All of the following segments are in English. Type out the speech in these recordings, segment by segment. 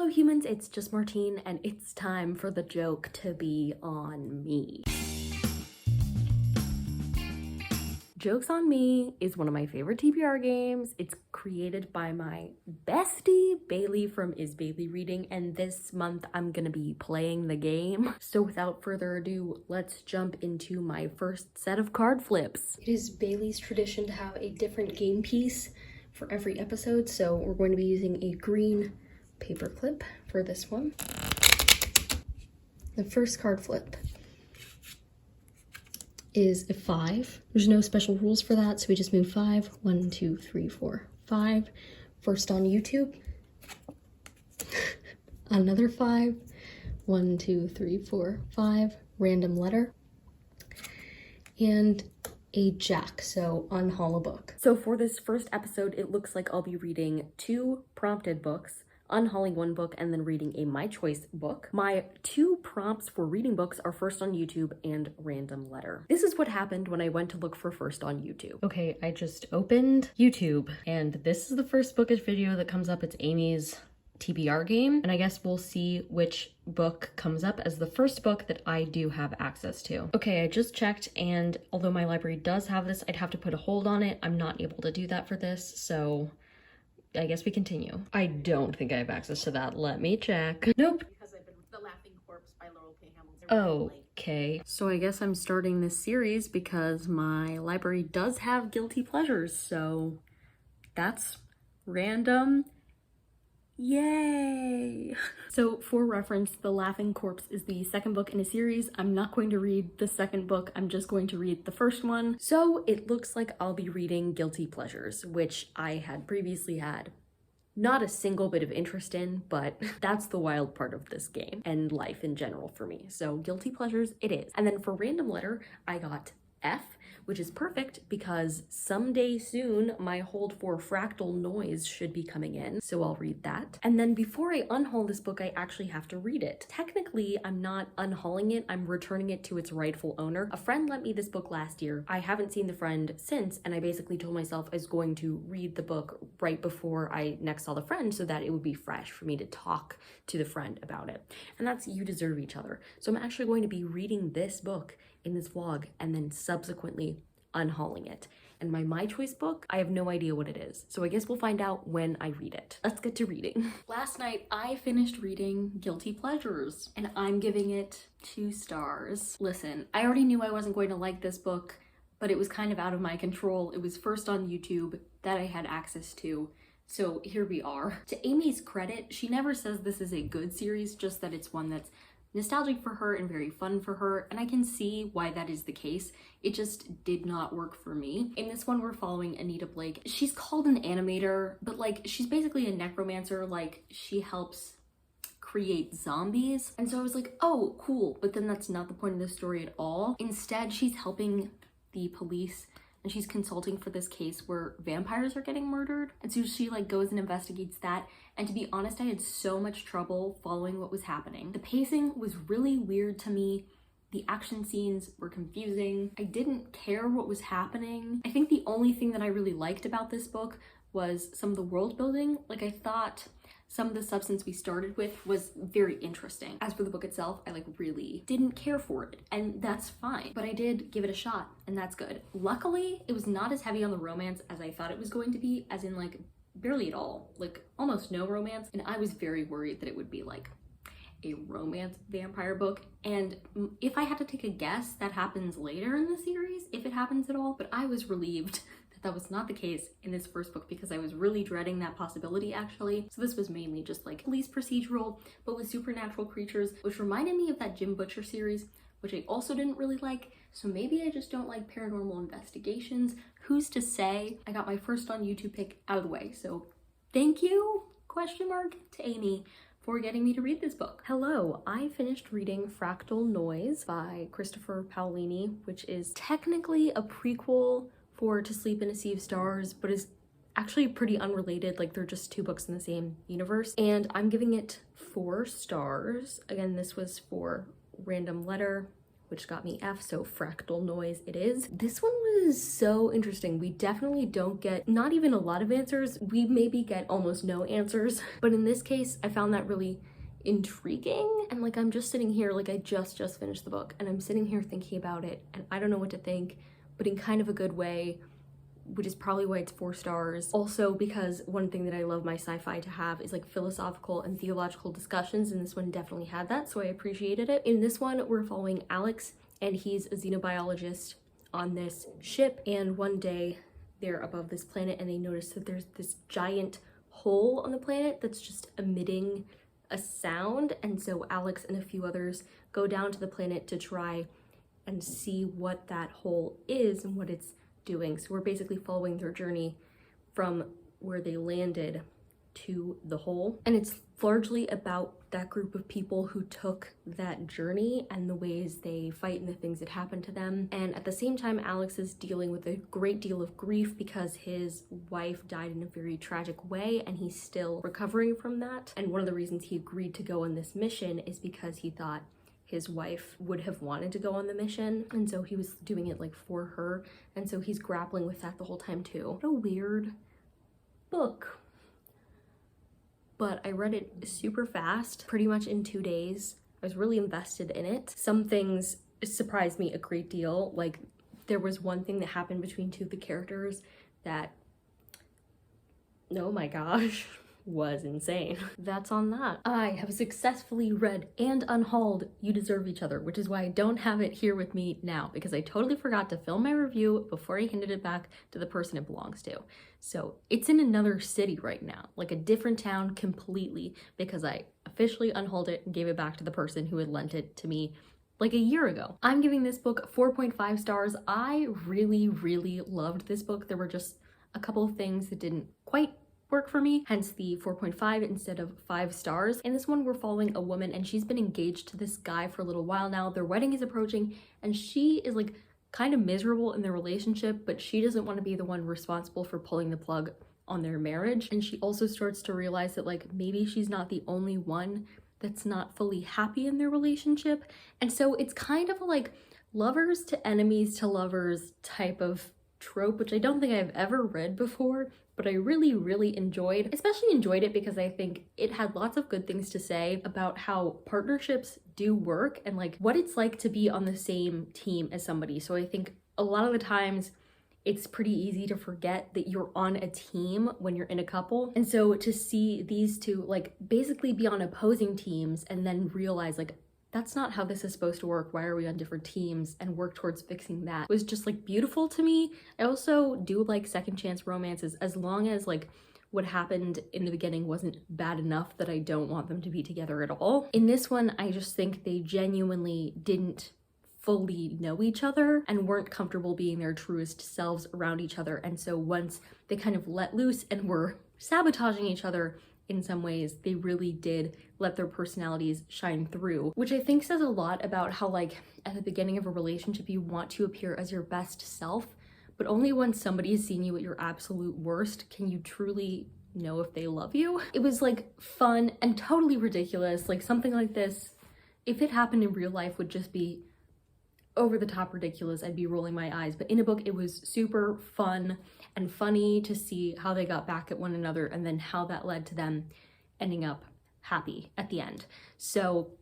Hello humans, it's just Martine, and it's time for the joke to be on me. Joke's on Me is one of my favorite TBR games. It's created by my bestie, Bailey from Is Bailey Reading, and this month I'm gonna be playing the game. So without further ado, let's jump into my first set of card flips. It is Bailey's tradition to have a different game piece for every episode, so we're going to be using a green paper clip for this one. The first card flip is a 5. There's no special rules for that, so we just move 5. 1, 2, 3, 4, 5. First on YouTube. Another 5. 1, 2, 3, 4, 5. Random letter. And a jack, so unhaul a book. So for this first episode, it looks like I'll be reading 2 prompted books, unhauling 1 book, and then reading a my choice book. My 2 prompts for reading books are First on YouTube and Random Letter. This is what happened when I went to look for First on YouTube. Okay, I just opened YouTube, and this is the first bookish video that comes up. It's Amy's TBR game, and I guess we'll see which book comes up as the first book that I do have access to. Okay, I just checked, and although my library does have this, I'd have to put a hold on it. I'm not able to do that for this, so I guess we continue. I don't think I have access to that. Let me check. Nope. Because I've been The Laughing Corpse by Laurel K. Hamilton. Okay. So I guess I'm starting this series because my library does have guilty pleasures, so that's random. Yay! So for reference, The Laughing Corpse is the second book in a series. I'm not going to read the second book, I'm just going to read the first one. So it looks like I'll be reading Guilty Pleasures, which I had previously had not a single bit of interest in, but that's the wild part of this game and life in general for me. So Guilty Pleasures it is. And then for Random Letter, I got F, which is perfect because someday soon my hold for Fractal Noise should be coming in, so I'll read that. And then before I unhaul this book, I actually have to read it. Technically, I'm not unhauling it, I'm returning it to its rightful owner. A friend lent me this book last year. I haven't seen the friend since, and I basically told myself I was going to read the book right before I next saw the friend so that it would be fresh for me to talk to the friend about it. And that's You Deserve Each Other. So I'm actually going to be reading this book in this vlog and then subsequently unhauling it. And my choice book, I have no idea what it is, so I guess we'll find out when I read it. Let's get to reading. Last night I finished reading Guilty Pleasures and I'm giving it 2 stars. Listen, I already knew I wasn't going to like this book, but it was kind of out of my control. It was first on YouTube that I had access to, so here we are. To Amy's credit, she never says this is a good series, just that it's one that's nostalgic for her and very fun for her, and I can see why that is the case. It just did not work for me. In this one, we're following Anita Blake. She's called an animator, but like she's basically a necromancer. Like she helps create zombies. And so I was like, oh, cool. But then that's not the point of the story at all. Instead, she's helping the police and she's consulting for this case where vampires are getting murdered. And so she like goes and investigates that. And to be honest, I had so much trouble following what was happening. The pacing was really weird to me. The action scenes were confusing. I didn't care what was happening. I think the only thing that I really liked about this book was some of the world building. Like I thought some of the substance we started with was very interesting. As for the book itself, I like really didn't care for it, and that's fine. But I did give it a shot, and that's good. Luckily, it was not as heavy on the romance as I thought it was going to be, as in like barely at all, like almost no romance. And I was very worried that it would be like a romance vampire book. And if I had to take a guess, that happens later in the series, if it happens at all. But I was relieved that was not the case in this first book because I was really dreading that possibility actually. So this was mainly just like police procedural, but with supernatural creatures, which reminded me of that Jim Butcher series, which I also didn't really like. So maybe I just don't like paranormal investigations. Who's to say? I got my first on YouTube pick out of the way. So thank you, question mark, to Amy for getting me to read this book. Hello, I finished reading Fractal Noise by Christopher Paolini, which is technically a prequel for To Sleep in a Sea of Stars, but is actually pretty unrelated. Like they're just 2 books in the same universe. And I'm giving it 4 stars. Again, this was for Random Letter, which got me F, so fractal noise it is. This one was so interesting. We definitely don't get not even a lot of answers. We maybe get almost no answers, but in this case, I found that really intriguing. And like, I'm just sitting here, like I just finished the book and I'm sitting here thinking about it and I don't know what to think, but in kind of a good way, which is probably why it's 4 stars. Also because one thing that I love my sci-fi to have is like philosophical and theological discussions, and this one definitely had that, so I appreciated it. In this one, we're following Alex, and he's a xenobiologist on this ship, and one day they're above this planet and they notice that there's this giant hole on the planet that's just emitting a sound, and so Alex and a few others go down to the planet to try and see what that hole is and what it's doing. So we're basically following their journey from where they landed to the hole, and it's largely about that group of people who took that journey and the ways they fight and the things that happen to them. And at the same time, Alex is dealing with a great deal of grief because his wife died in a very tragic way and he's still recovering from that. And one of the reasons he agreed to go on this mission is because he thought his wife would have wanted to go on the mission, and so he was doing it like for her, and so he's grappling with that the whole time too. What a weird book. But I read it super fast, pretty much in 2 days. I was really invested in it. Some things surprised me a great deal. Like, there was one thing that happened between 2 of the characters that, oh my gosh, was insane. That's on that. I have successfully read and unhauled You Deserve Each Other, which is why I don't have it here with me now, because I totally forgot to film my review before I handed it back to the person it belongs to. So it's in another city right now, like a different town completely, because I officially unhauled it and gave it back to the person who had lent it to me like a year ago. I'm giving this book 4.5 stars. I really loved this book. There were just a couple of things that didn't quite work for me, hence the 4.5 instead of 5 stars. In this one, we're following a woman and she's been engaged to this guy for a little while now. Their wedding is approaching and she is like kind of miserable in their relationship, but she doesn't want to be the one responsible for pulling the plug on their marriage. And she also starts to realize that like maybe she's not the only one that's not fully happy in their relationship. And so it's kind of like lovers to enemies to lovers type of trope, which I don't think I've ever read before, but I really enjoyed. Especially enjoyed it because I think it had lots of good things to say about how partnerships do work and like what it's like to be on the same team as somebody. So I think a lot of the times it's pretty easy to forget that you're on a team when you're in a couple. And so to see these two like basically be on opposing teams and then realize like, that's not how this is supposed to work. Why are we on different teams, and work towards fixing that was just like beautiful to me. I also do like second chance romances as long as like what happened in the beginning wasn't bad enough that I don't want them to be together at all. In this one, I just think they genuinely didn't fully know each other and weren't comfortable being their truest selves around each other. And so once they kind of let loose and were sabotaging each other in some ways, they really did let their personalities shine through, which I think says a lot about how like at the beginning of a relationship you want to appear as your best self, but only when somebody has seen you at your absolute worst can you truly know if they love you. It was like fun and totally ridiculous. Like something like this, if it happened in real life, would just be over the top ridiculous. I'd be rolling my eyes, but in a book it was super fun and funny to see how they got back at one another and then how that led to them ending up happy at the end. So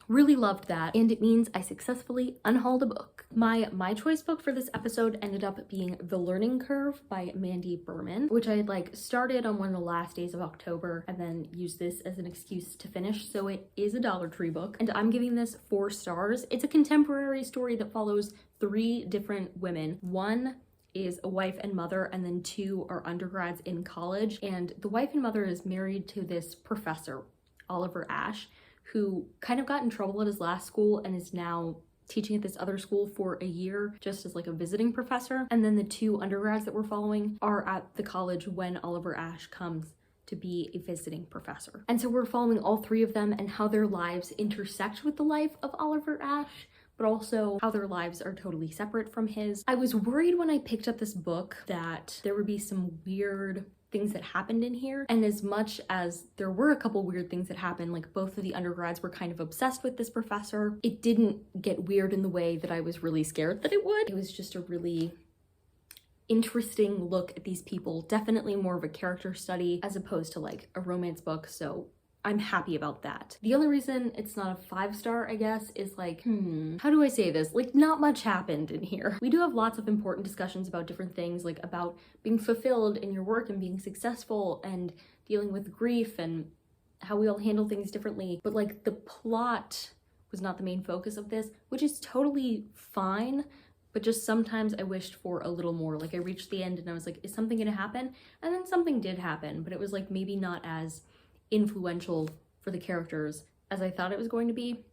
really loved that, and it means I successfully unhauled a book. My choice book for this episode ended up being The Learning Curve by Mandy Berman, which I had like started on one of the last days of October and then used this as an excuse to finish. So it is a Dollar Tree book and I'm giving this 4 stars. It's a contemporary story that follows 3 different women. One is a wife and mother, and then 2 are undergrads in college. And the wife and mother is married to this professor, Oliver Ash, who kind of got in trouble at his last school and is now teaching at this other school for a year just as like a visiting professor. And then the 2 undergrads that we're following are at the college when Oliver Ash comes to be a visiting professor. And so we're following all 3 of them and how their lives intersect with the life of Oliver Ash, but also how their lives are totally separate from his. I was worried when I picked up this book that there would be some weird things that happened in here. And as much as there were a couple weird things that happened, like both of the undergrads were kind of obsessed with this professor, it didn't get weird in the way that I was really scared that it would. It was just a really interesting look at these people, definitely more of a character study as opposed to like a romance book, so I'm happy about that. The only reason it's not a 5-star, I guess, is like, how do I say this? Like, not much happened in here. We do have lots of important discussions about different things, like about being fulfilled in your work and being successful and dealing with grief and how we all handle things differently. But like, the plot was not the main focus of this, which is totally fine. But just sometimes I wished for a little more. Like, I reached the end and I was like, is something gonna happen? And then something did happen, but it was like maybe not as influential for the characters as I thought it was going to be.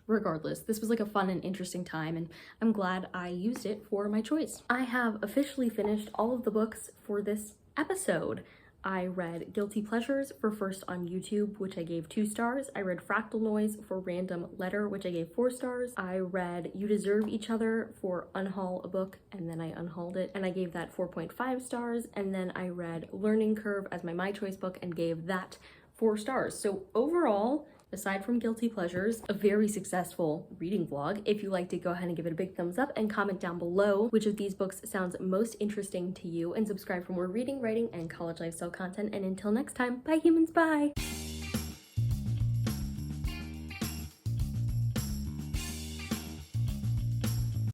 Regardless, this was like a fun and interesting time, and I'm glad I used it for my choice. I have officially finished all of the books for this episode. I read Guilty Pleasures for First on YouTube, which I gave 2 stars. I read Fractal Noise for Random Letter, which I gave 4 stars. I read You Deserve Each Other for Unhaul a Book, and then I unhauled it, and I gave that 4.5 stars. And then I read Learning Curve as my choice book and gave that 4 stars. So overall, aside from Guilty Pleasures, a very successful reading vlog. If you liked it, go ahead and give it a big thumbs up and comment down below which of these books sounds most interesting to you, and subscribe for more reading, writing, and college lifestyle content. And until next time, bye humans, bye!